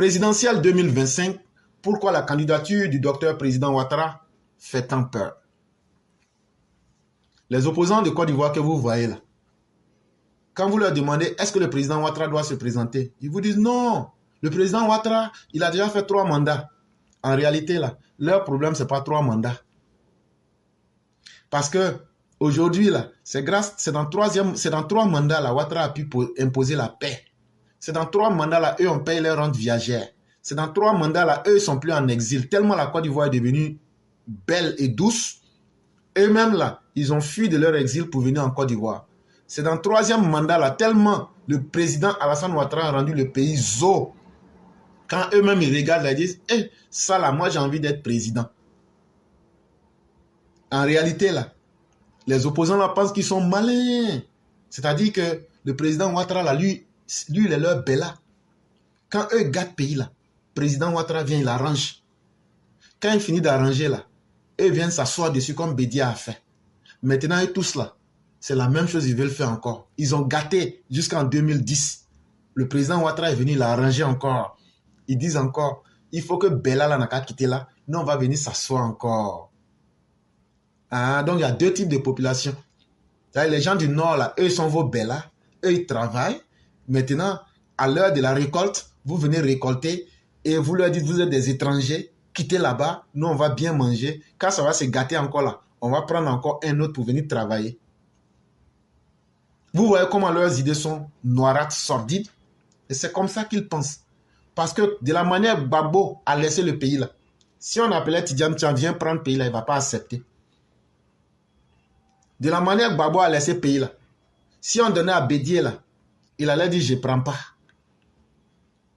Présidentielle 2025, pourquoi la candidature du docteur président Ouattara fait tant peur? Les opposants de Côte d'Ivoire que vous voyez là, quand vous leur demandez est-ce que le président Ouattara doit se présenter, ils vous disent non, le président Ouattara, il a déjà fait 3 mandats. En réalité, là, leur problème, ce n'est pas 3 mandats. Parce que aujourd'hui, là, c'est dans 3 mandats, là, Ouattara a pu imposer la paix. C'est dans 3 mandats, là, eux, on paye leur rente viagère. C'est dans 3 mandats, là, eux, ils ne sont plus en exil. Tellement la Côte d'Ivoire est devenue belle et douce. Eux-mêmes, là, ils ont fui de leur exil pour venir en Côte d'Ivoire. C'est dans le 3e mandat, là, tellement le président Alassane Ouattara a rendu le pays zo. Quand eux-mêmes, ils regardent, là, ils disent, hey, ça, là, moi, j'ai envie d'être président. En réalité, là, les opposants, là, pensent qu'ils sont malins. C'est-à-dire que le président Ouattara, là, lui, il est leur bella. Quand eux gâtent le pays, là, le président Ouattara vient, il arrange. Quand il finit d'arranger, là, eux viennent s'asseoir dessus comme Bédia a fait. Maintenant, eux tous, là, c'est la même chose, ils veulent faire encore. Ils ont gâté jusqu'en 2010. Le président Ouattara est venu l'arranger encore. Ils disent encore, il faut que Bella là n'a qu'à quitter là. Nous, on va venir s'asseoir encore. Ah, donc, il y a 2 types de populations. Les gens du Nord, là, eux, sont vos Bella. Eux, ils travaillent. Maintenant, à l'heure de la récolte, vous venez récolter et vous leur dites, vous êtes des étrangers, quittez là-bas. Nous, on va bien manger. Quand ça va se gâter encore là, on va prendre encore un autre pour venir travailler. Vous voyez comment leurs idées sont noirâtres, sordides. Et c'est comme ça qu'ils pensent. Parce que de la manière Gbagbo a laissé le pays là, si on appelait Tidjane Tian, viens prendre le pays là, il ne va pas accepter. De la manière Gbagbo a laissé le pays là, si on donnait à Bédier là, il allait dire je ne prends pas.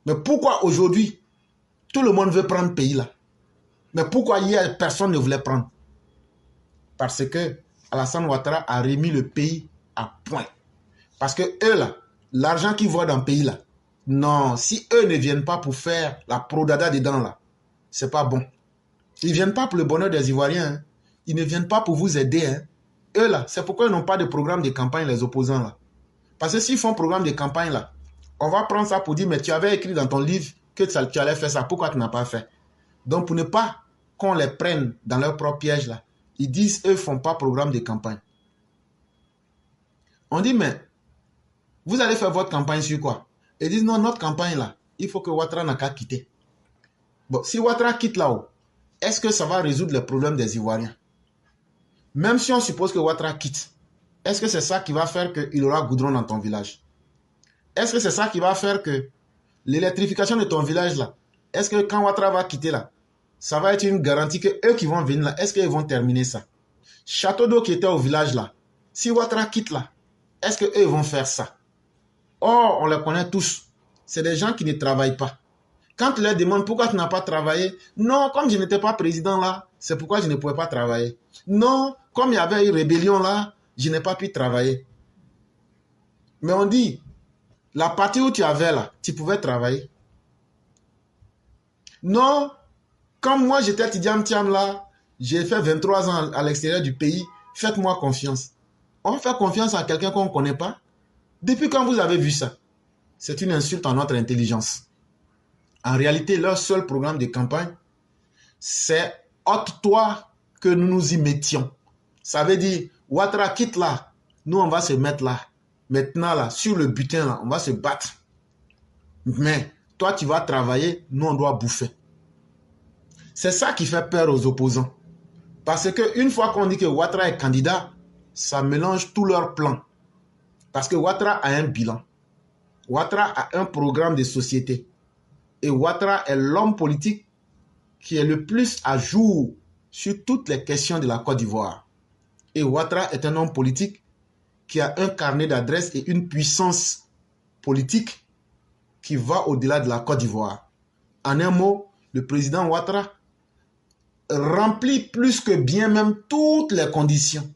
Mais pourquoi aujourd'hui, tout le monde veut prendre le pays là? Mais pourquoi hier, personne ne voulait prendre? Parce que Alassane Ouattara a remis le pays à point. Parce que eux là, l'argent qu'ils voient dans le pays là, non, si eux ne viennent pas pour faire la prodada dedans là, c'est pas bon. Ils ne viennent pas pour le bonheur des Ivoiriens. Hein. Ils ne viennent pas pour vous aider. Hein. Eux là, c'est pourquoi ils n'ont pas de programme de campagne, les opposants là. Parce que s'ils font un programme de campagne là, on va prendre ça pour dire, mais tu avais écrit dans ton livre que tu allais faire ça, pourquoi tu n'as pas fait? Donc pour ne pas qu'on les prenne dans leur propre piège là, ils disent, eux ne font pas programme de campagne. On dit, mais vous allez faire votre campagne sur quoi? Ils disent, non, notre campagne là, il faut que Ouattara n'a qu'à quitter. Bon, si Ouattara quitte là-haut, est-ce que ça va résoudre les problèmes des Ivoiriens? Même si on suppose que Ouattara quitte, est-ce que c'est ça qui va faire qu'il aura goudron dans ton village? Est-ce que c'est ça qui va faire que l'électrification de ton village là, est-ce que quand Ouattara va quitter là, ça va être une garantie que eux qui vont venir là, est-ce qu'ils vont terminer ça? Château d'eau qui était au village là, si Ouattara quitte là, est-ce qu'eux vont faire ça? Or, on les connaît tous. C'est des gens qui ne travaillent pas. Quand tu leur demandes pourquoi tu n'as pas travaillé, non, comme je n'étais pas président là, c'est pourquoi je ne pouvais pas travailler. Non, comme il y avait une rébellion là, je n'ai pas pu travailler. Mais on dit, la partie où tu avais là, tu pouvais travailler. Non, comme moi j'étais Tidjane Thiam là, j'ai fait 23 ans à l'extérieur du pays, faites-moi confiance. On fait confiance à quelqu'un qu'on ne connaît pas. Depuis quand vous avez vu ça? C'est une insulte à notre intelligence. En réalité, leur seul programme de campagne, c'est ôte-toi que nous nous y mettions. Ça veut dire, Ouattara quitte là, nous on va se mettre là. Maintenant là, sur le butin là, on va se battre. Mais toi tu vas travailler, nous on doit bouffer. C'est ça qui fait peur aux opposants. Parce qu'une fois qu'on dit que Ouattara est candidat, ça mélange tous leurs plans. Parce que Ouattara a un bilan. Ouattara a un programme de société. Et Ouattara est l'homme politique qui est le plus à jour sur toutes les questions de la Côte d'Ivoire. Et Ouattara est un homme politique qui a un carnet d'adresses et une puissance politique qui va au-delà de la Côte d'Ivoire. En un mot, le président Ouattara remplit plus que bien même toutes les conditions.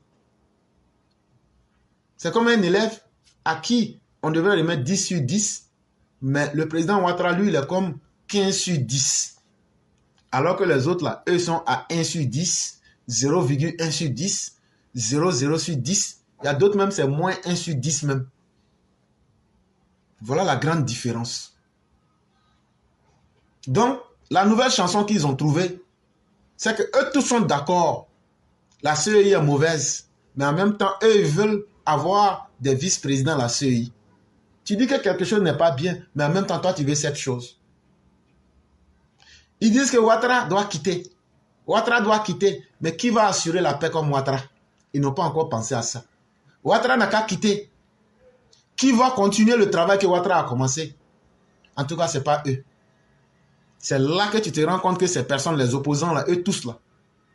C'est comme un élève à qui on devrait remettre 10 sur 10, mais le président Ouattara, lui, il est comme 15 sur 10. Alors que les autres, là, eux sont à 1 sur 10, 0,1 sur 10, 0,0 sur 10. Il y a d'autres même, c'est moins 1 sur 10 même. Voilà la grande différence. Donc, la nouvelle chanson qu'ils ont trouvée, c'est que eux tous sont d'accord. La CEI est mauvaise, mais en même temps, eux, ils veulent avoir des vice-présidents à la CEI. Tu dis que quelque chose n'est pas bien, mais en même temps, toi, tu veux cette chose. Ils disent que Ouattara doit quitter. Ouattara doit quitter, mais qui va assurer la paix comme Ouattara? Ils n'ont pas encore pensé à ça. Ouattara n'a qu'à quitter. Qui va continuer le travail que Ouattara a commencé? En tout cas, ce n'est pas eux. C'est là que tu te rends compte que ces personnes, les opposants, là, eux tous là,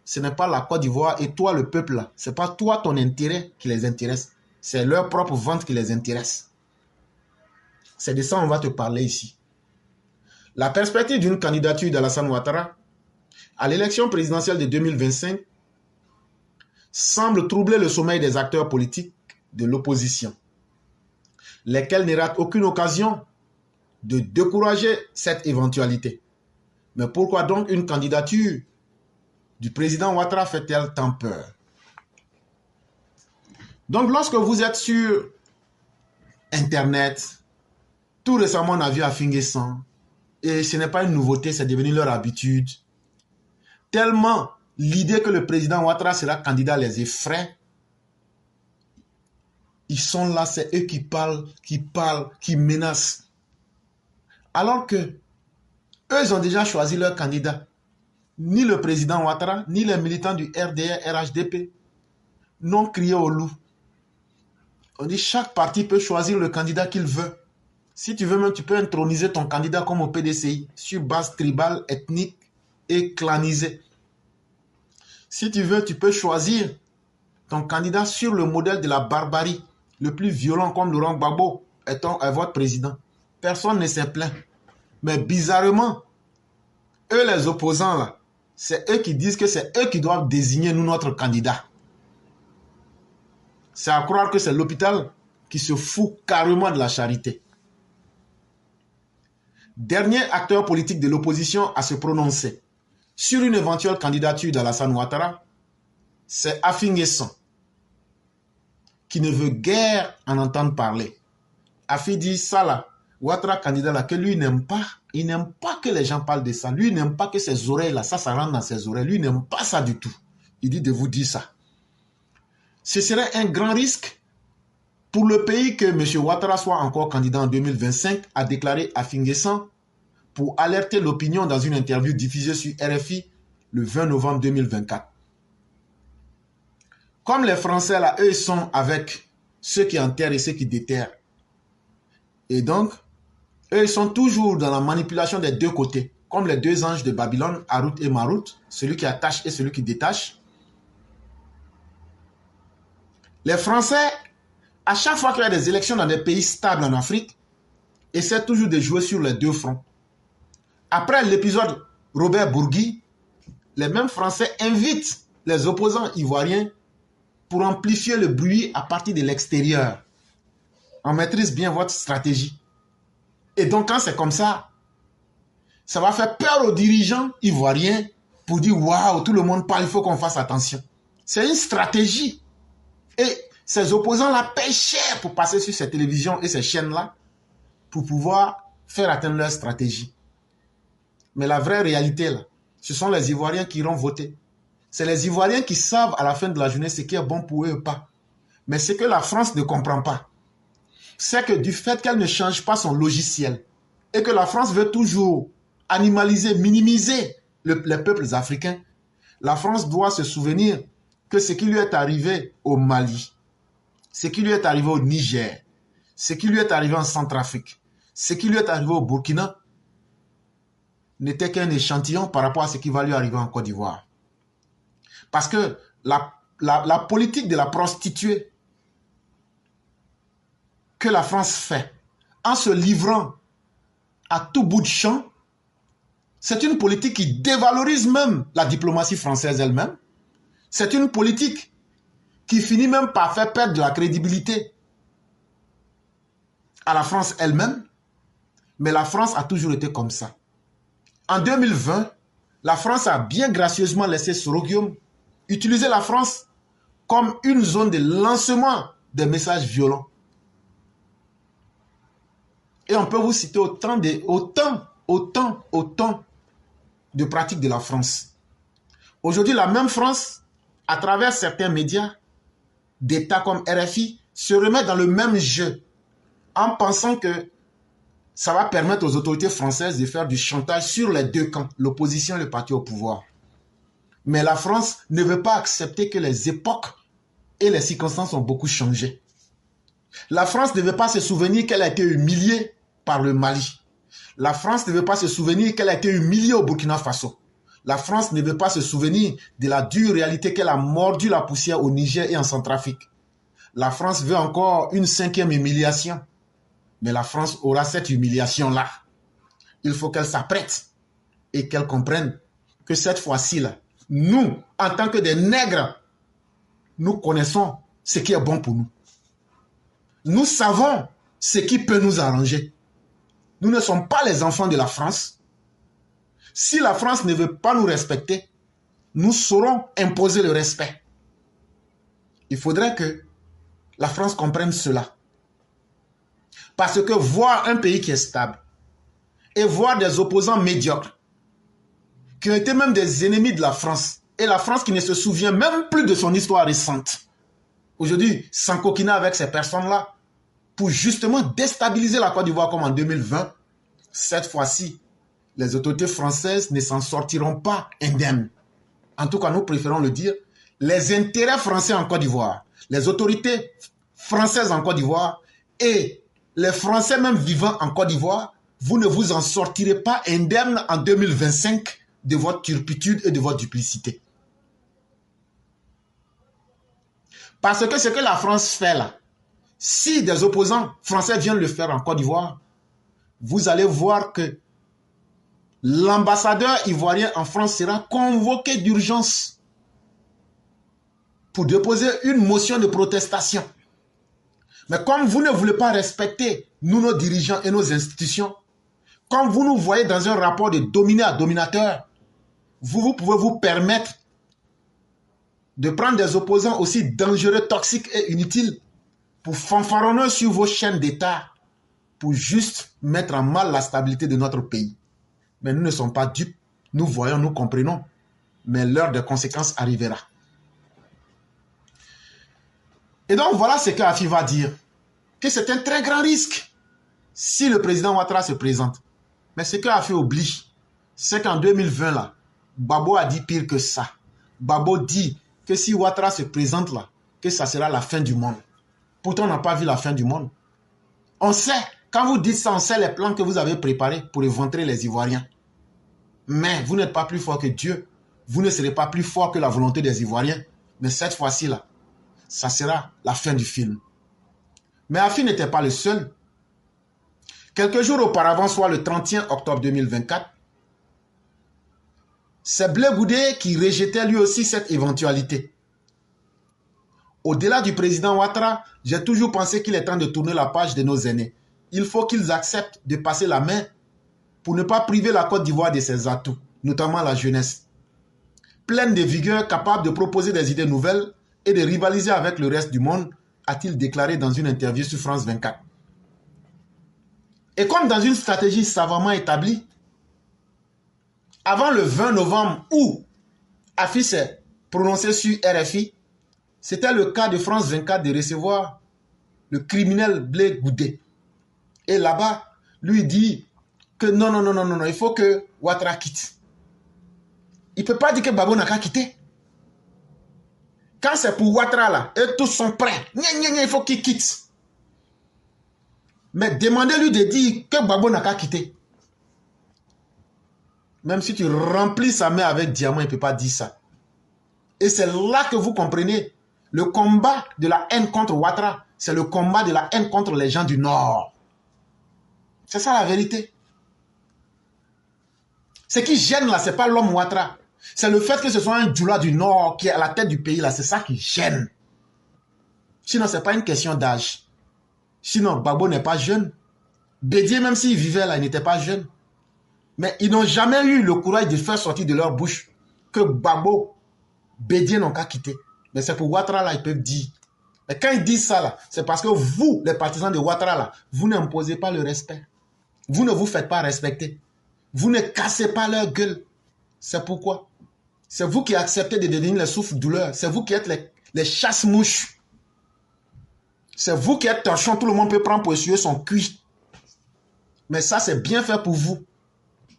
ce n'est pas la Côte d'Ivoire et toi, le peuple là. Ce n'est pas toi, ton intérêt qui les intéresse. C'est leur propre vente qui les intéresse. C'est de ça qu'on va te parler ici. La perspective d'une candidature d'Alassane Ouattara à l'élection présidentielle de 2025 semble troubler le sommeil des acteurs politiques de l'opposition, lesquels ne ratent aucune occasion de décourager cette éventualité. Mais pourquoi donc une candidature du président Ouattara fait-elle tant peur? Donc lorsque vous êtes sur Internet, tout récemment on a vu Afinguessan, et ce n'est pas une nouveauté, c'est devenu leur habitude. Tellement l'idée que le président Ouattara sera candidat les effraie. Ils sont là, c'est eux qui parlent, qui menacent. Alors que eux, ils ont déjà choisi leur candidat. Ni le président Ouattara, ni les militants du RDR, RHDP n'ont crié au loup. On dit chaque parti peut choisir le candidat qu'il veut. Si tu veux même, tu peux introniser ton candidat comme au PDCI, sur base tribale, ethnique et clanisée. Si tu veux, tu peux choisir ton candidat sur le modèle de la barbarie, le plus violent comme Laurent Gbagbo est votre président. Personne ne s'est plaint. Mais bizarrement, eux les opposants là, c'est eux qui disent que c'est eux qui doivent désigner nous notre candidat. C'est à croire que c'est l'hôpital qui se fout carrément de la charité. Dernier acteur politique de l'opposition à se prononcer sur une éventuelle candidature d'Alassane Ouattara, c'est Afinguessan, qui ne veut guère en entendre parler. Afi dit ça là, Ouattara candidat là, que lui n'aime pas. Il n'aime pas que les gens parlent de ça. Lui n'aime pas que ses oreilles là, ça rentre dans ses oreilles. Lui n'aime pas ça du tout. Il dit de vous dire ça. Ce serait un grand risque pour le pays que M. Ouattara soit encore candidat en 2025, a déclaré Afinguessan pour alerter l'opinion dans une interview diffusée sur RFI le 20 novembre 2024. Comme les Français là, eux sont avec ceux qui enterrent et ceux qui déterrent. Et donc, eux ils sont toujours dans la manipulation des deux côtés, comme les deux anges de Babylone, Harut et Marut, celui qui attache et celui qui détache. Les Français, à chaque fois qu'il y a des élections dans des pays stables en Afrique, essaient toujours de jouer sur les deux fronts. Après l'épisode Robert Bourgui, les mêmes Français invitent les opposants ivoiriens pour amplifier le bruit à partir de l'extérieur. On maîtrise bien votre stratégie. Et donc quand c'est comme ça, ça va faire peur aux dirigeants ivoiriens pour dire waouh, tout le monde parle, il faut qu'on fasse attention. C'est une stratégie. Et ces opposants-là payent cher pour passer sur ces télévisions et ces chaînes-là pour pouvoir faire atteindre leur stratégie. Mais la vraie réalité, là, ce sont les Ivoiriens qui iront voter. C'est les Ivoiriens qui savent à la fin de la journée ce qui est bon pour eux ou pas. Mais ce que la France ne comprend pas, c'est que du fait qu'elle ne change pas son logiciel et que la France veut toujours animaliser, minimiser les peuples africains, la France doit se souvenir que ce qui lui est arrivé au Mali, ce qui lui est arrivé au Niger, ce qui lui est arrivé en Centrafrique, ce qui lui est arrivé au Burkina, n'était qu'un échantillon par rapport à ce qui va lui arriver en Côte d'Ivoire. Parce que la politique de la prostituée que la France fait en se livrant à tout bout de champ, c'est une politique qui dévalorise même la diplomatie française elle-même. C'est une politique qui finit même par faire perdre de la crédibilité à la France elle-même. Mais la France a toujours été comme ça. En 2020, la France a bien gracieusement laissé Soroguium utiliser la France comme une zone de lancement des messages violents. Et on peut vous citer autant de pratique de la France. Aujourd'hui, la même France, à travers certains médias d'État comme RFI, se remet dans le même jeu en pensant que ça va permettre aux autorités françaises de faire du chantage sur les deux camps, l'opposition et le parti au pouvoir. Mais la France ne veut pas accepter que les époques et les circonstances ont beaucoup changé. La France ne veut pas se souvenir qu'elle a été humiliée par le Mali. La France ne veut pas se souvenir qu'elle a été humiliée au Burkina Faso. La France ne veut pas se souvenir de la dure réalité qu'elle a mordu la poussière au Niger et en Centrafrique. La France veut encore une 5e humiliation. Mais la France aura cette humiliation-là. Il faut qu'elle s'apprête et qu'elle comprenne que cette fois-ci, là, nous, en tant que des nègres, nous connaissons ce qui est bon pour nous. Nous savons ce qui peut nous arranger. Nous ne sommes pas les enfants de la France. Si la France ne veut pas nous respecter, nous saurons imposer le respect. Il faudrait que la France comprenne cela. Parce que voir un pays qui est stable et voir des opposants médiocres qui ont été même des ennemis de la France et la France qui ne se souvient même plus de son histoire récente, aujourd'hui s'encoquiner avec ces personnes-là pour justement déstabiliser la Côte d'Ivoire comme en 2020, cette fois-ci, les autorités françaises ne s'en sortiront pas indemnes. En tout cas, nous préférons le dire, les intérêts français en Côte d'Ivoire, les autorités françaises en Côte d'Ivoire et les Français même vivant en Côte d'Ivoire, vous ne vous en sortirez pas indemne en 2025 de votre turpitude et de votre duplicité. Parce que ce que la France fait là, si des opposants français viennent le faire en Côte d'Ivoire, vous allez voir que l'ambassadeur ivoirien en France sera convoqué d'urgence pour déposer une motion de protestation. Mais comme vous ne voulez pas respecter nous, nos dirigeants et nos institutions, comme vous nous voyez dans un rapport de dominé à dominateur, vous pouvez vous permettre de prendre des opposants aussi dangereux, toxiques et inutiles pour fanfaronner sur vos chaînes d'État pour juste mettre en mal la stabilité de notre pays. Mais nous ne sommes pas dupes, nous voyons, nous comprenons, mais l'heure des conséquences arrivera. Et donc voilà ce que Afi va dire, que c'est un très grand risque si le président Ouattara se présente. Mais ce que Afi oublie, c'est qu'en 2020, là, Gbagbo a dit pire que ça. Gbagbo dit que si Ouattara se présente là, que ça sera la fin du monde. Pourtant, on n'a pas vu la fin du monde. On sait, quand vous dites ça, on sait les plans que vous avez préparés pour éventrer les Ivoiriens. Mais vous n'êtes pas plus fort que Dieu. Vous ne serez pas plus fort que la volonté des Ivoiriens. Mais cette fois-ci là, ça sera la fin du film. Mais Afi n'était pas le seul. Quelques jours auparavant, soit le 31 octobre 2024, c'est Blé Goudé qui rejetait lui aussi cette éventualité. Au-delà du président Ouattara, j'ai toujours pensé qu'il est temps de tourner la page de nos aînés. Il faut qu'ils acceptent de passer la main pour ne pas priver la Côte d'Ivoire de ses atouts, notamment la jeunesse. Pleine de vigueur, capable de proposer des idées nouvelles et de rivaliser avec le reste du monde, a-t-il déclaré dans une interview sur France 24. Et comme dans une stratégie savamment établie, avant le 20 novembre où Afi s'est prononcé sur RFI, c'était le cas de France 24 de recevoir le criminel Blé Goudé. Et là-bas, lui dit que non, il faut que Ouattara quitte. Il ne peut pas dire que Gbagbo n'a qu'à quitter. Quand c'est pour Ouattara là, et tous sont prêts, il faut qu'il quitte. Mais demandez-lui de dire que Gbagbo n'a qu'à quitter. Même si tu remplis sa main avec diamant, il ne peut pas dire ça. Et c'est là que vous comprenez, le combat de la haine contre Ouattara, c'est le combat de la haine contre les gens du Nord. C'est ça la vérité. Ce qui gêne là, ce n'est pas l'homme Ouattara. C'est le fait que ce soit un Djoula du Nord qui est à la tête du pays là, c'est ça qui gêne. Sinon, ce n'est pas une question d'âge. Sinon, Gbagbo n'est pas jeune. Bédié, même s'il vivait là, il n'était pas jeune. Mais ils n'ont jamais eu le courage de faire sortir de leur bouche que Gbagbo, Bédié n'ont qu'à quitter. Mais c'est pour Ouattara là, ils peuvent dire. Mais quand ils disent ça là, c'est parce que vous, les partisans de Ouattara là, vous n'imposez pas le respect. Vous ne vous faites pas respecter. Vous ne cassez pas leur gueule. C'est pourquoi. C'est vous qui acceptez de devenir les souffres-douleurs. C'est vous qui êtes les chasse-mouches. C'est vous qui êtes torchon. Tout le monde peut prendre pour essuyer son cuit. Mais ça, c'est bien fait pour vous.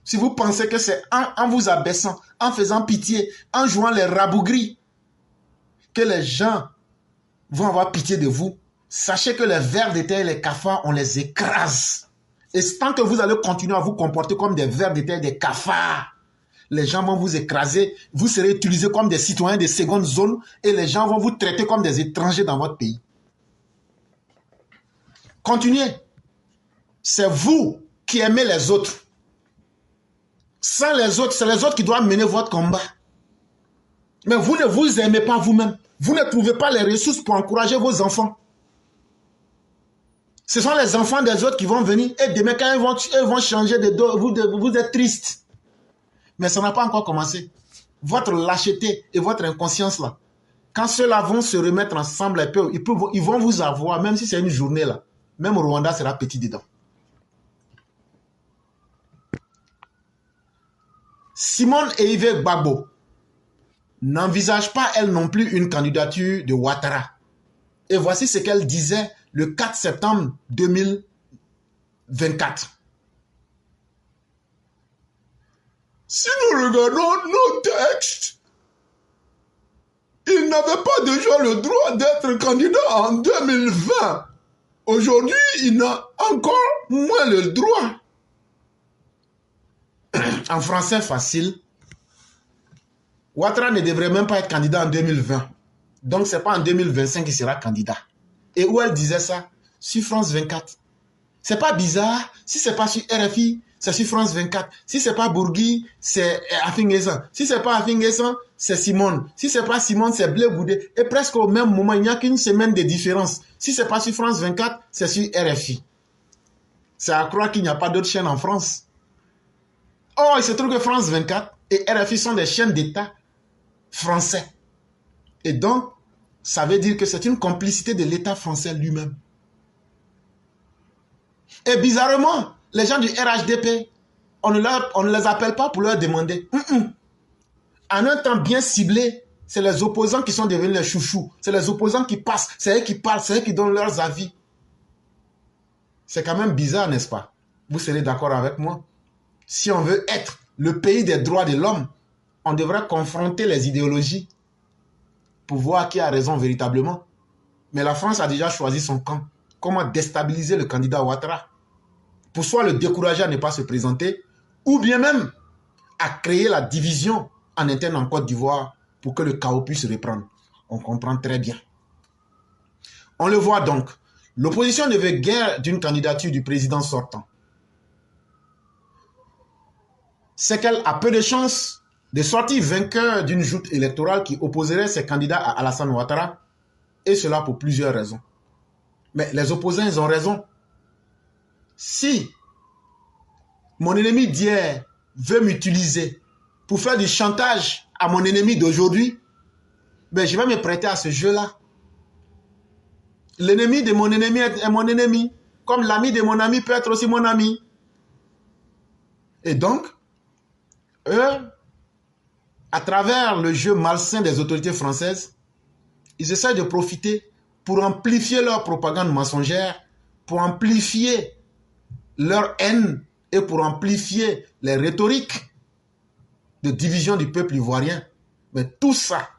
Si vous pensez que c'est en vous abaissant, en faisant pitié, en jouant les rabougris, que les gens vont avoir pitié de vous, sachez que les vers de terre et les cafards, on les écrase. Et tant que vous allez continuer à vous comporter comme des vers de terre et des cafards, les gens vont vous écraser, vous serez utilisés comme des citoyens de seconde zone et les gens vont vous traiter comme des étrangers dans votre pays. Continuez. C'est vous qui aimez les autres. Sans les autres, c'est les autres qui doivent mener votre combat. Mais vous ne vous aimez pas vous-même. Vous ne trouvez pas les ressources pour encourager vos enfants. Ce sont les enfants des autres qui vont venir et demain quand ils vont changer de dos, vous êtes triste. Mais ça n'a pas encore commencé. Votre lâcheté et votre inconscience là, quand ceux-là vont se remettre ensemble, ils vont vous avoir, même si c'est une journée là, même Rwanda sera petit dedans. Simone et Yves Gbagbo n'envisagent pas, elle non plus, une candidature de Ouattara. Et voici ce qu'elle disait le 4 septembre 2024. Si nous regardons nos textes, il n'avait pas déjà le droit d'être candidat en 2020. Aujourd'hui, il n'a encore moins le droit. En français facile, Ouattara ne devrait même pas être candidat en 2020. Donc, ce n'est pas en 2025 qu'il sera candidat. Et où elle disait ça? Sur France 24. C'est pas bizarre. Si ce n'est pas sur RFI, c'est sur France 24. Si ce n'est pas Bourgui, c'est Afinguessan. Si ce n'est pas Afinguessan, c'est Simone. Si ce n'est pas Simone, c'est Blé Goudé. Et presque au même moment, il n'y a qu'une semaine de différence. Si ce n'est pas sur France 24, c'est sur RFI. C'est à croire qu'il n'y a pas d'autres chaînes en France. Oh, il se trouve que France 24 et RFI sont des chaînes d'État français. Et donc, ça veut dire que c'est une complicité de l'État français lui-même. Et bizarrement, les gens du RHDP, on ne les appelle pas pour leur demander. En un temps bien ciblé, c'est les opposants qui sont devenus les chouchous. C'est les opposants qui passent, c'est eux qui parlent, c'est eux qui donnent leurs avis. C'est quand même bizarre, n'est-ce pas? Vous serez d'accord avec moi? Si on veut être le pays des droits de l'homme, on devrait confronter les idéologies pour voir qui a raison véritablement. Mais la France a déjà choisi son camp. Comment déstabiliser le candidat Ouattara? Pour soit le décourager à ne pas se présenter, ou bien même à créer la division en interne en Côte d'Ivoire pour que le chaos puisse reprendre. On comprend très bien. On le voit donc. L'opposition ne veut guère d'une candidature du président sortant. C'est qu'elle a peu de chances de sortir vainqueur d'une joute électorale qui opposerait ses candidats à Alassane Ouattara, et cela pour plusieurs raisons. Mais les opposants, ils ont raison. Si mon ennemi d'hier veut m'utiliser pour faire du chantage à mon ennemi d'aujourd'hui, ben je vais me prêter à ce jeu-là. L'ennemi de mon ennemi est mon ennemi, comme l'ami de mon ami peut être aussi mon ami. Et donc, eux, à travers le jeu malsain des autorités françaises, ils essaient de profiter pour amplifier leur propagande mensongère, pour amplifier leur haine et pour amplifier les rhétoriques de division du peuple ivoirien. Mais tout ça,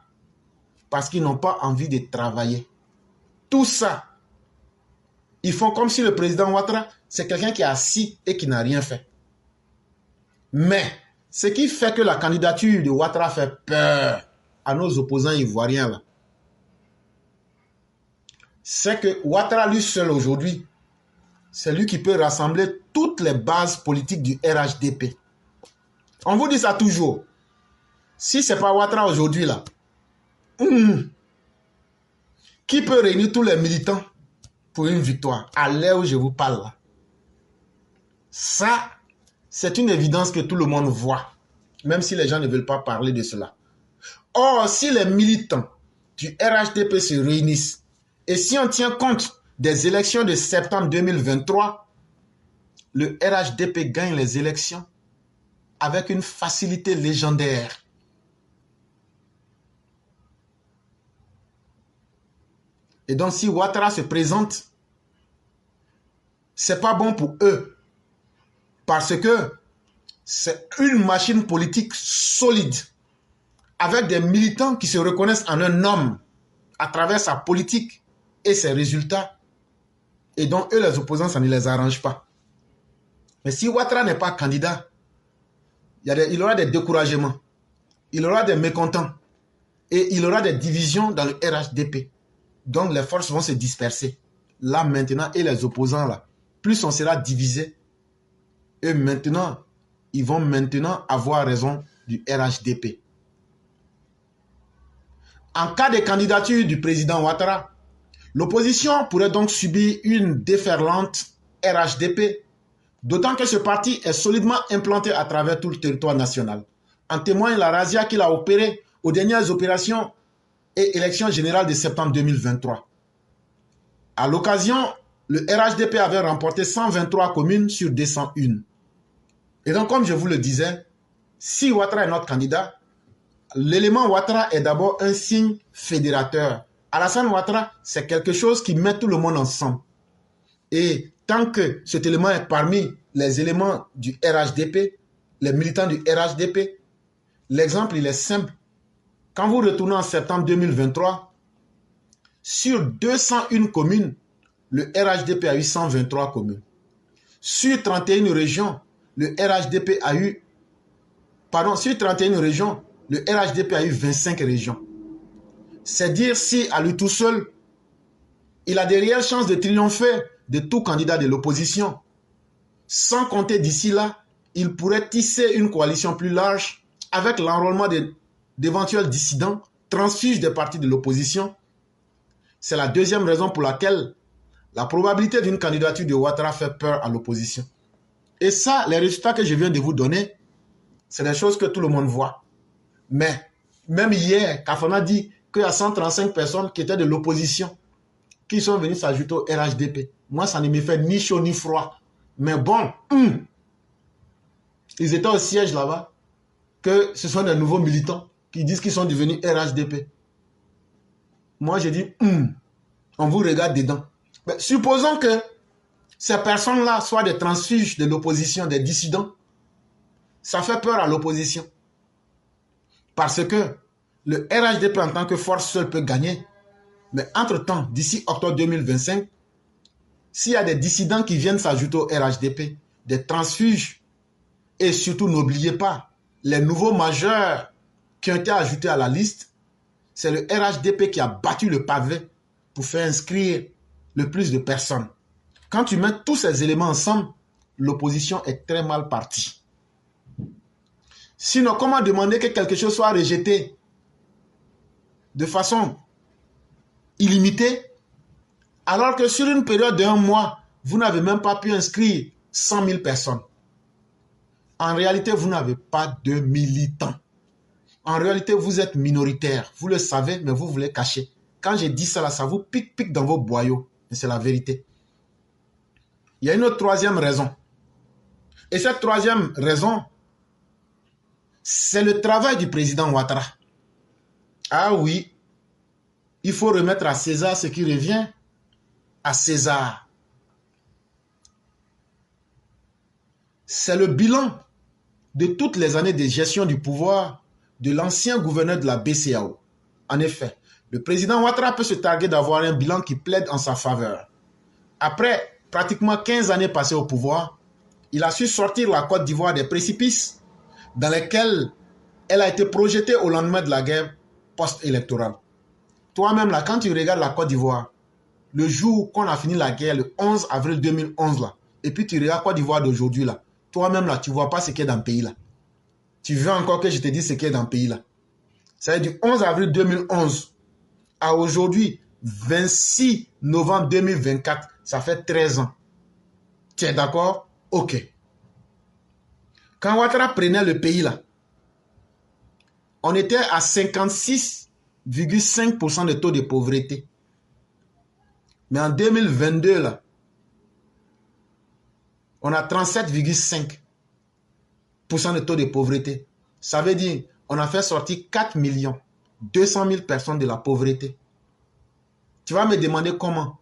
parce qu'ils n'ont pas envie de travailler. Tout ça, ils font comme si le président Ouattara, c'est quelqu'un qui est assis et qui n'a rien fait. Mais ce qui fait que la candidature de Ouattara fait peur à nos opposants ivoiriens, là, c'est que Ouattara lui seul aujourd'hui, c'est lui qui peut rassembler toutes les bases politiques du RHDP. On vous dit ça toujours. Si ce n'est pas Ouattara aujourd'hui, là, qui peut réunir tous les militants pour une victoire à l'heure où je vous parle là? Ça, c'est une évidence que tout le monde voit, même si les gens ne veulent pas parler de cela. Or, si les militants du RHDP se réunissent, et si on tient compte des élections de septembre 2023, le RHDP gagne les élections avec une facilité légendaire. Et donc, si Ouattara se présente, c'est pas bon pour eux. Parce que c'est une machine politique solide, avec des militants qui se reconnaissent en un homme à travers sa politique et ses résultats. Et donc, eux, les opposants, ça ne les arrange pas. Mais si Ouattara n'est pas candidat, il aura des découragements, il aura des mécontents et il aura des divisions dans le RHDP. Donc, les forces vont se disperser. Là, maintenant, et les opposants, là, plus on sera divisé, et maintenant, ils vont maintenant avoir raison du RHDP. En cas de candidature du président Ouattara, l'opposition pourrait donc subir une déferlante RHDP, d'autant que ce parti est solidement implanté à travers tout le territoire national. En témoigne la razzia qu'il a opérée aux dernières opérations et élections générales de septembre 2023. À l'occasion, le RHDP avait remporté 123 communes sur 201. Et donc, comme je vous le disais, si Ouattara est notre candidat, l'élément Ouattara est d'abord un signe fédérateur. Alassane Ouattara, c'est quelque chose qui met tout le monde ensemble. Et tant que cet élément est parmi les éléments du RHDP, les militants du RHDP, l'exemple, il est simple. Quand vous retournez en septembre 2023, sur 201 communes, le RHDP a eu 123 communes. Sur 31 régions, le RHDP a eu... sur 31 régions, le RHDP a eu 25 régions. C'est dire si, à lui tout seul, il a des réelles chances de triompher de tout candidat de l'opposition. Sans compter d'ici là, il pourrait tisser une coalition plus large avec l'enrôlement d'éventuels dissidents, transfuges des partis de l'opposition. C'est la deuxième raison pour laquelle la probabilité d'une candidature de Ouattara fait peur à l'opposition. Et ça, les résultats que je viens de vous donner, c'est des choses que tout le monde voit. Mais même hier, Kafana dit qu'il y a 135 personnes qui étaient de l'opposition qui sont venues s'ajouter au RHDP. Moi, ça ne me fait ni chaud ni froid. Mais bon, ils étaient au siège là-bas, que ce sont des nouveaux militants qui disent qu'ils sont devenus RHDP. Moi, je dis, on vous regarde dedans. Mais supposons que ces personnes-là soient des transfuges de l'opposition, des dissidents. Ça fait peur à l'opposition. Parce que le RHDP en tant que force seule peut gagner. Mais entre-temps, d'ici octobre 2025, s'il y a des dissidents qui viennent s'ajouter au RHDP, des transfuges, et surtout n'oubliez pas, les nouveaux majeurs qui ont été ajoutés à la liste, c'est le RHDP qui a battu le pavé pour faire inscrire le plus de personnes. Quand tu mets tous ces éléments ensemble, l'opposition est très mal partie. Sinon, comment demander que quelque chose soit rejeté de façon illimitée, alors que sur une période d'un mois, vous n'avez même pas pu inscrire 100 000 personnes. En réalité, vous n'avez pas de militants. En réalité, vous êtes minoritaire. Vous le savez, mais vous voulez cacher. Quand j'ai dit ça, là, ça vous pique dans vos boyaux. Mais c'est la vérité. Il y a une autre troisième raison. Et cette troisième raison, c'est le travail du président Ouattara. Ah oui, il faut remettre à César ce qui revient à César. C'est le bilan de toutes les années de gestion du pouvoir de l'ancien gouverneur de la BCEAO. En effet, le président Ouattara peut se targuer d'avoir un bilan qui plaide en sa faveur. Après pratiquement 15 années passées au pouvoir, il a su sortir la Côte d'Ivoire des précipices dans lesquels elle a été projetée au lendemain de la guerre post-électorale. Toi-même, là, quand tu regardes la Côte d'Ivoire, le jour qu'on a fini la guerre, le 11 avril 2011, là, et puis tu regardes la Côte d'Ivoire d'aujourd'hui, là, toi-même, là, tu ne vois pas ce qu'il y a dans le pays, là. Tu veux encore que je te dise ce qu'il y a dans le pays, là. C'est du 11 avril 2011 à aujourd'hui, 26 novembre 2024, ça fait 13 ans. Tu es d'accord? Ok. Quand Ouattara prenait le pays, là, on était à 56,5% de taux de pauvreté. Mais en 2022, là, on a 37,5%. de taux de pauvreté. Ça veut dire on a fait sortir 4 200 000 personnes de la pauvreté. Tu vas me demander comment?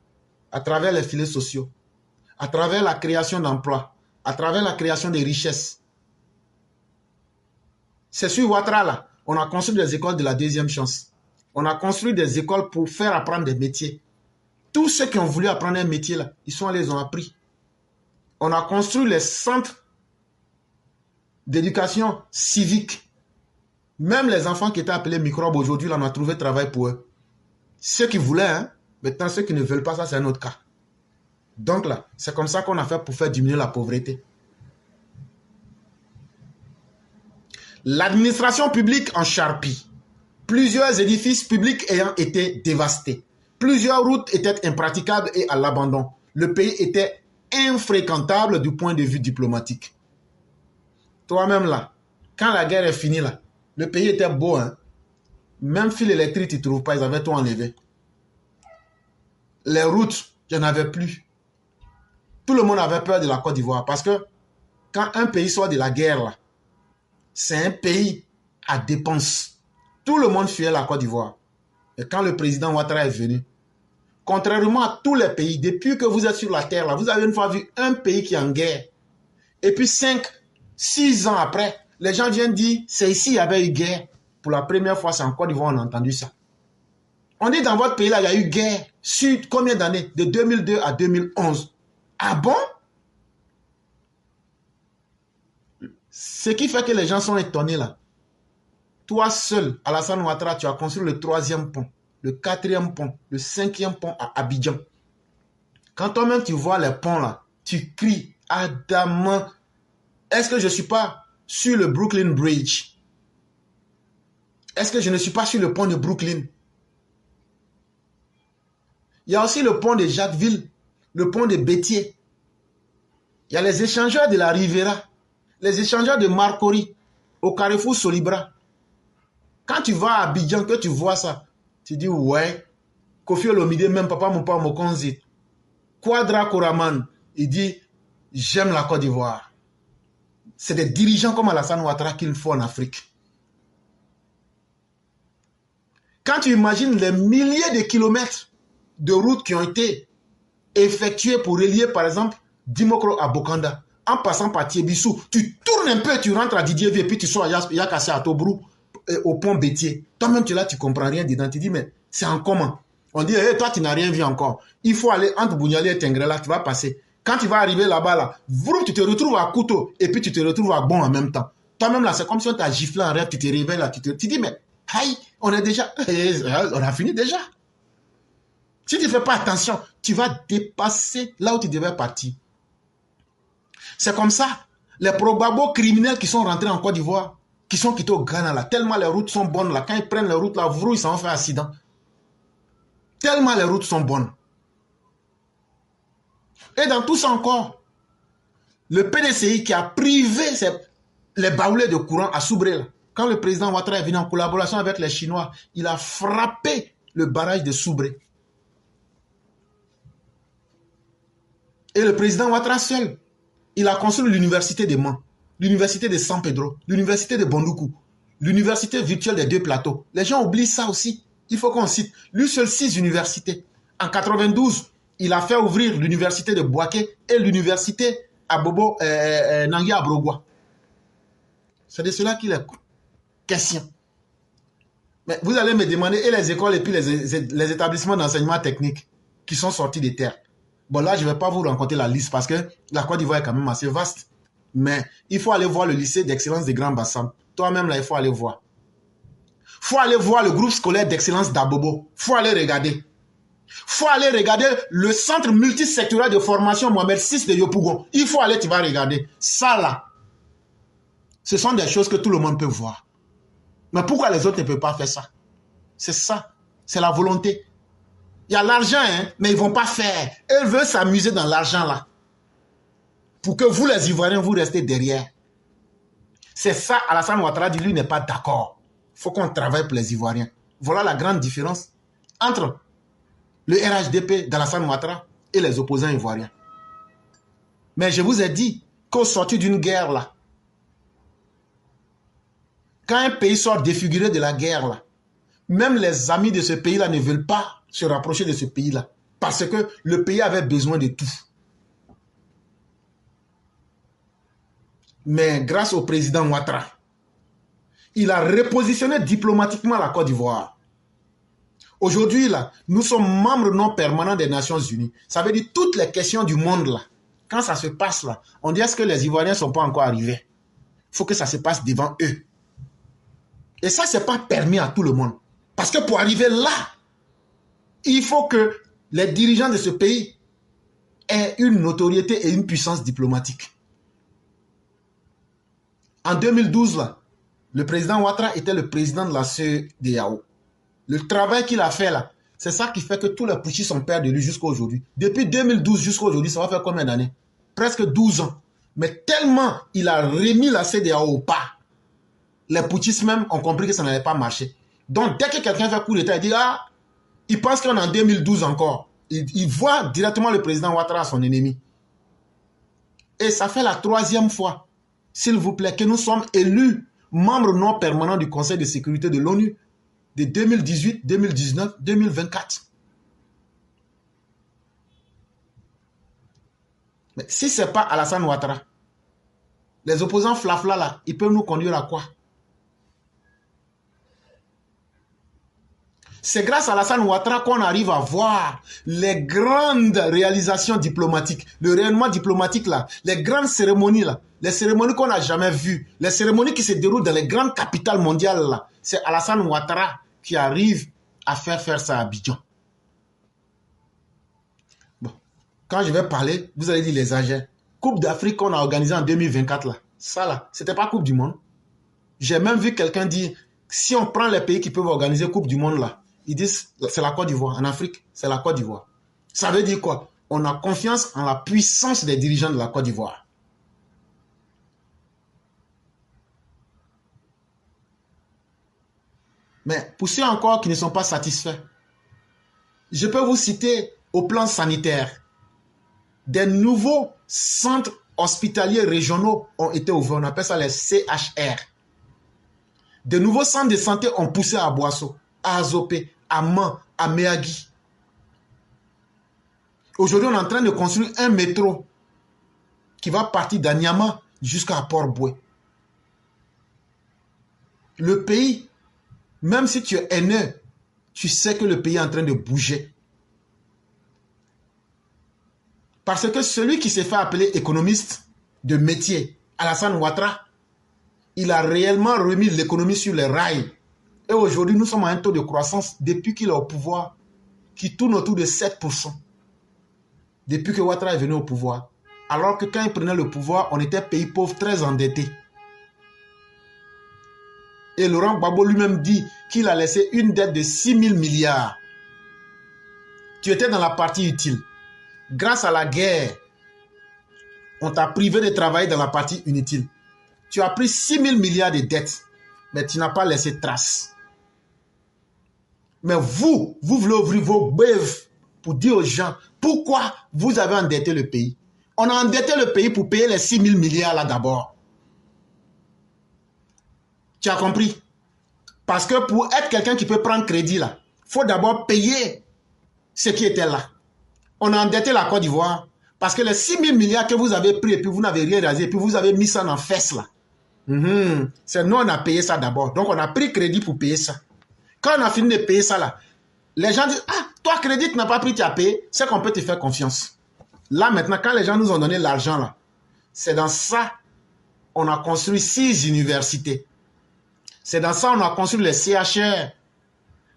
À travers les filets sociaux, à travers la création d'emplois, à travers la création de richesses. C'est sur Ouattara là, on a construit des écoles de la deuxième chance. On a construit des écoles pour faire apprendre des métiers. Tous ceux qui ont voulu apprendre un métier là, ils sont allés, ils ont appris. On a construit les centres d'éducation civique. Même les enfants qui étaient appelés microbes aujourd'hui, là, on a trouvé travail pour eux. Ceux qui voulaient, hein, maintenant ceux qui ne veulent pas, ça c'est un autre cas. Donc là, c'est comme ça qu'on a fait pour faire diminuer la pauvreté. L'administration publique en charpie. Plusieurs édifices publics ayant été dévastés. Plusieurs routes étaient impraticables et à l'abandon. Le pays était infréquentable du point de vue diplomatique. Toi-même là, quand la guerre est finie là, le pays était beau, hein. Même fil électrique, tu ne trouves pas, ils avaient tout enlevé. Les routes, il n'y en avait plus. Tout le monde avait peur de la Côte d'Ivoire parce que quand un pays sort de la guerre là, c'est un pays à dépenses. Tout le monde fuyait la Côte d'Ivoire. Et quand le président Ouattara est venu, contrairement à tous les pays, depuis que vous êtes sur la terre là, vous avez une fois vu un pays qui est en guerre. Et puis 5, 6 ans après, les gens viennent dire, c'est ici il y avait eu guerre. Pour la première fois, c'est en Côte d'Ivoire on a entendu ça. On dit dans votre pays là, il y a eu guerre. Sur combien d'années? De 2002 à 2011. Ah bon? Ce qui fait que les gens sont étonnés là. Toi seul, Alassane Ouattara, tu as construit le 3e pont, le 4e pont, le 5e pont à Abidjan. Quand toi-même tu vois les ponts là, tu cries, Adama, est-ce que je ne suis pas sur le Brooklyn Bridge? Est-ce que je ne suis pas sur le pont de Brooklyn? Il y a aussi le pont de Jacquesville, le pont de Bétier. Il y a les échangeurs de la Rivera, les échangeurs de Marcory, au carrefour Solibra. Quand tu vas à Abidjan, que tu vois ça, tu dis ouais, Kofi Olomide, même Papa Moupa Mokonzi, Kwadra Koraman, il dit j'aime la Côte d'Ivoire. C'est des dirigeants comme Alassane Ouattara qu'il faut en Afrique. Quand tu imagines les milliers de kilomètres de routes qui ont été effectuées pour relier par exemple Dimokro à Bokanda, en passant par Thiébissou, tu tournes un peu, tu rentres à Didier et puis tu sors à Yakassé à Tobrou, au pont Bétier. Toi-même, tu es là, tu ne comprends rien dedans. Tu dis, mais c'est en comment? On dit, hey, toi, tu n'as rien vu encore. Il faut aller entre Bougnali et Tengrela, tu vas passer. Quand tu vas arriver là-bas, là, tu te retrouves à Couteau et puis tu te retrouves à Bon en même temps. Toi-même, là, c'est comme si on t'a giflé en rêve, tu te réveilles là, tu dis, mais, aïe, on est déjà, on a fini déjà. Si tu ne fais pas attention, tu vas dépasser là où tu devais partir. C'est comme ça. Les probablement criminels qui sont rentrés en Côte d'Ivoire, qui sont quittés au Ghana là, tellement les routes sont bonnes là, quand ils prennent les routes là, ils s'en font accident. Tellement les routes sont bonnes. Et dans tout ça encore, le PDCI qui a privé les baoulés de courant à Soubré là, quand le président Ouattara est venu en collaboration avec les Chinois, il a frappé le barrage de Soubré. Et le président Ouattara seul, il a construit l'université de Mans, l'université de San Pedro, l'université de Bondoukou, l'université virtuelle des 2 plateaux. Les gens oublient ça aussi. Il faut qu'on cite. Lui seul 6 universités. En 92, il a fait ouvrir l'université de Boaké et l'université à Bobo Nangui à Brogua. C'est de cela qu'il est question. Mais vous allez me demander, et les écoles et puis les établissements d'enseignement technique qui sont sortis des terres. Bon, là, je ne vais pas vous raconter la liste parce que la Côte d'Ivoire est quand même assez vaste. Mais il faut aller voir le lycée d'excellence des Grands Bassam. Toi-même, là, il faut aller voir. Il faut aller voir le groupe scolaire d'excellence d'Abobo. Il faut aller regarder. Il faut aller regarder le centre multisectoriel de formation Mohamed VI de Yopougon. Il faut aller, tu vas regarder. Ça, là, ce sont des choses que tout le monde peut voir. Mais pourquoi les autres ne peuvent pas faire ça? C'est ça. C'est la volonté. Il y a l'argent, hein, mais ils ne vont pas faire. Ils veulent s'amuser dans l'argent là. Pour que vous, les Ivoiriens, vous restez derrière. C'est ça, Alassane Ouattara dit, lui n'est pas d'accord. Il faut qu'on travaille pour les Ivoiriens. Voilà la grande différence entre le RHDP d'Alassane Ouattara et les opposants ivoiriens. Mais je vous ai dit qu'au sortir d'une guerre là, Quand un pays sort défiguré de la guerre, là, même les amis de ce pays-là ne veulent pas se rapprocher de ce pays-là. Parce que le pays avait besoin de tout. Mais grâce au président Ouattara, il a repositionné diplomatiquement la Côte d'Ivoire. Aujourd'hui, là, nous sommes membres non permanents des Nations Unies. Ça veut dire toutes les questions du monde, là. Quand ça se passe, là, on dit est-ce que les Ivoiriens ne sont pas encore arrivés? Il faut que ça se passe devant eux. Et ça, ce n'est pas permis à tout le monde. Parce que pour arriver là, il faut que les dirigeants de ce pays aient une notoriété et une puissance diplomatique. En 2012, là, le président Ouattara était le président de la CEDEAO. Le travail qu'il a fait là, c'est ça qui fait que tous les putschistes sont perdus de lui jusqu'à aujourd'hui. Depuis 2012 jusqu'à aujourd'hui, ça va faire combien d'années? Presque 12 ans. Mais tellement il a remis la CEDEAO au pas, les putschistes même ont compris que ça n'allait pas marcher. Donc dès que quelqu'un fait coup d'État, il dit ah, il pense qu'on est en 2012 encore. Il voit directement le président Ouattara son ennemi. Et ça fait la 3e fois, s'il vous plaît, que nous sommes élus membres non permanents du Conseil de sécurité de l'ONU de 2018, 2019, 2024. Mais si ce n'est pas Alassane Ouattara, les opposants flafla là, ils peuvent nous conduire à quoi? C'est grâce à Alassane Ouattara qu'on arrive à voir les grandes réalisations diplomatiques, le rayonnement diplomatique là, les grandes cérémonies là, les cérémonies qu'on n'a jamais vues, les cérémonies qui se déroulent dans les grandes capitales mondiales là. C'est Alassane Ouattara qui arrive à faire ça à Abidjan. Bon, quand je vais parler, vous allez dire les âgés. Coupe d'Afrique qu'on a organisée en 2024 là, ça là, c'était pas Coupe du Monde. J'ai même vu quelqu'un dire, si on prend les pays qui peuvent organiser Coupe du Monde là, ils disent c'est la Côte d'Ivoire. En Afrique, c'est la Côte d'Ivoire. Ça veut dire quoi? On a confiance en la puissance des dirigeants de la Côte d'Ivoire. Mais pour ceux encore qui ne sont pas satisfaits, je peux vous citer au plan sanitaire. Des nouveaux centres hospitaliers régionaux ont été ouverts. On appelle ça les CHR. De nouveaux centres de santé ont poussé à Boasso, à Azopé, à Man, à Méagui. Aujourd'hui, on est en train de construire un métro qui va partir d'Anyama jusqu'à Port-Boué. Le pays, même si tu es haineux, tu sais que le pays est en train de bouger. Parce que celui qui s'est fait appeler économiste de métier, Alassane Ouattara, il a réellement remis l'économie sur les rails. Et aujourd'hui, nous sommes à un taux de croissance, depuis qu'il est au pouvoir, qui tourne autour de 7%. Depuis que Ouattara est venu au pouvoir. Alors que quand il prenait le pouvoir, on était pays pauvre, très endetté. Et Laurent Gbagbo lui-même dit qu'il a laissé une dette de 6 000 milliards. Tu étais dans la partie utile. Grâce à la guerre, on t'a privé de travailler dans la partie inutile. Tu as pris 6 000 milliards de dettes, mais tu n'as pas laissé trace. Mais vous voulez ouvrir vos bœufs pour dire aux gens pourquoi vous avez endetté le pays. On a endetté le pays pour payer les 6 000 milliards là d'abord. Tu as compris? Parce que pour être quelqu'un qui peut prendre crédit là, il faut d'abord payer ce qui était là. On a endetté la Côte d'Ivoire parce que les 6 000 milliards que vous avez pris et puis vous n'avez rien rasé et puis vous avez mis ça dans fesses là. C'est nous on a payé ça d'abord. Donc on a pris crédit pour payer ça. Quand on a fini de payer ça là, les gens disent ah, toi crédit tu n'as pas pris, tu as payé, c'est qu'on peut te faire confiance. Là maintenant, quand les gens nous ont donné l'argent là, c'est dans ça on a construit 6 universités. C'est dans ça on a construit les CHR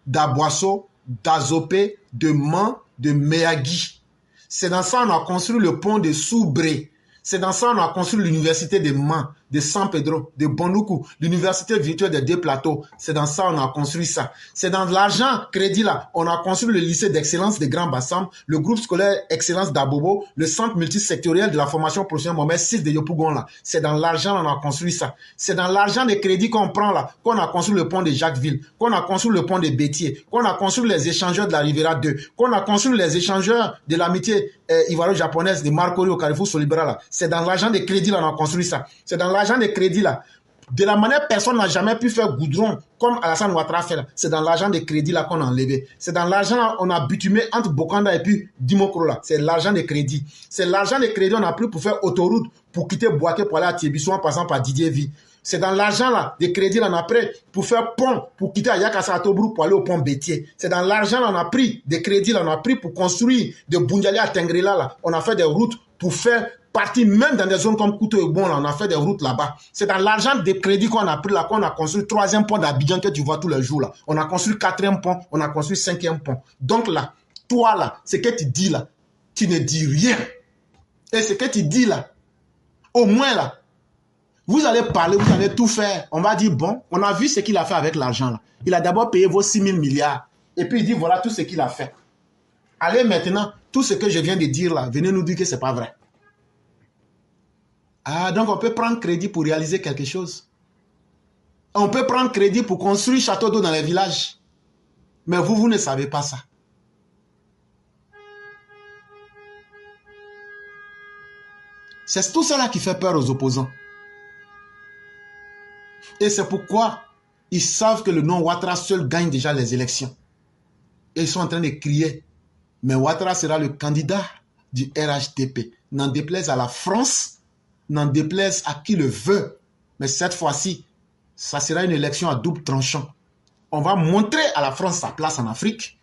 d'Aboasso, d'Azopé, de Man, de Méagui. C'est dans ça on a construit le pont de Soubré. C'est dans ça on a construit l'université de Man, de San Pedro, de Bonoukou, l'université virtuelle des 2 plateaux. C'est dans ça on a construit ça. C'est dans l'argent crédit là, on a construit le lycée d'excellence de Grand Bassam, le groupe scolaire excellence d'Abobo, le centre multisectoriel de la formation professionnelle Mohamed VI de Yopougon là. C'est dans l'argent on a construit ça. C'est dans l'argent des crédits qu'on prend là, qu'on a construit le pont de Jacquesville, qu'on a construit le pont de Bétier, qu'on a construit les échangeurs de la Riviera 2, qu'on a construit les échangeurs de l'amitié ivoiro-japonaise de Marcory au Carrefour Solibra là. C'est dans l'argent des crédits là on a construit ça. C'est dans l'argent des crédits là De la manière, personne n'a jamais pu faire goudron comme Alassane Ouattara fait. C'est dans l'argent des crédits là qu'on a enlevé. C'est dans l'argent on a bitumé entre Bokanda et puis Dimokro là. C'est l'argent des crédits. C'est l'argent des crédits on a pris pour faire autoroute, pour quitter Boaké pour aller à Tiébissou en passant par Didier V. C'est dans l'argent là, des crédits là, on a pris pour faire pont, pour quitter Ayakassa à Tobruk pour aller au pont Bétier. C'est dans l'argent là, on a pris des crédits là, on a pris pour construire de Boundiali à Tengrela là. On a fait des routes pour faire partie, même dans des zones comme Kouto et Bon là, on a fait des routes là-bas. C'est dans l'argent des crédits qu'on a pris là, qu'on a construit le 3e pont d'Abidjan que tu vois tous les jours là. On a construit le 4e pont, on a construit le 5e pont. Donc là, toi là, ce que tu dis là, tu ne dis rien. Et ce que tu dis là, au moins là, vous allez parler, vous allez tout faire. On va dire, bon, on a vu ce qu'il a fait avec l'argent là. Il a d'abord payé vos 6 000 milliards. Et puis il dit, voilà tout ce qu'il a fait. Allez maintenant, tout ce que je viens de dire là, venez nous dire que ce n'est pas vrai. Ah, donc on peut prendre crédit pour réaliser quelque chose. On peut prendre crédit pour construire château d'eau dans les villages. Mais vous, vous ne savez pas ça. C'est tout cela qui fait peur aux opposants. Et c'est pourquoi ils savent que le nom Ouattara seul gagne déjà les élections. Et ils sont en train de crier. Mais Ouattara sera le candidat du RHDP. N'en déplaise à la France, n'en déplaise à qui le veut. Mais cette fois-ci, ça sera une élection à double tranchant. On va montrer à la France sa place en Afrique.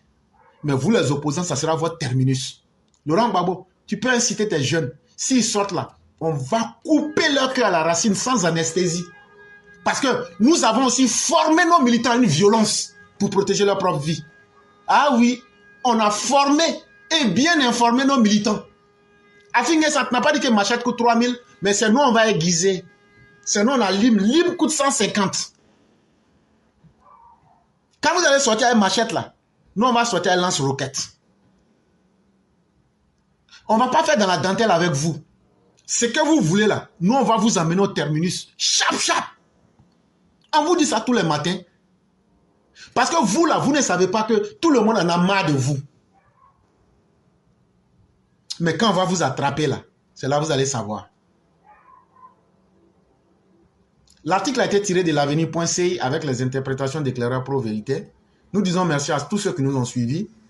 Mais vous les opposants, ça sera votre terminus. Laurent Gbagbo, tu peux inciter tes jeunes. S'ils sortent là, on va couper leur cœur à la racine sans anesthésie. Parce que nous avons aussi formé nos militants à une violence pour protéger leur propre vie. Ah oui, on a formé et bien informé nos militants. Afingue, ça n'a pas dit que machette coûte 3 000, mais c'est nous, on va aiguiser. C'est nous, on a Lim. Lim coûte 150. Quand vous allez sortir avec machette là, nous, on va sortir avec lance-roquette. On ne va pas faire dans la dentelle avec vous. Ce que vous voulez là, nous, on va vous amener au terminus. Chap, chap. On vous dit ça tous les matins. Parce que vous, là, vous ne savez pas que tout le monde en a marre de vous. Mais quand on va vous attraper, là, c'est là que vous allez savoir. L'article a été tiré de l'avenir.ci avec les interprétations d'éclaireurs pro-vérité. Nous disons merci à tous ceux qui nous ont suivis.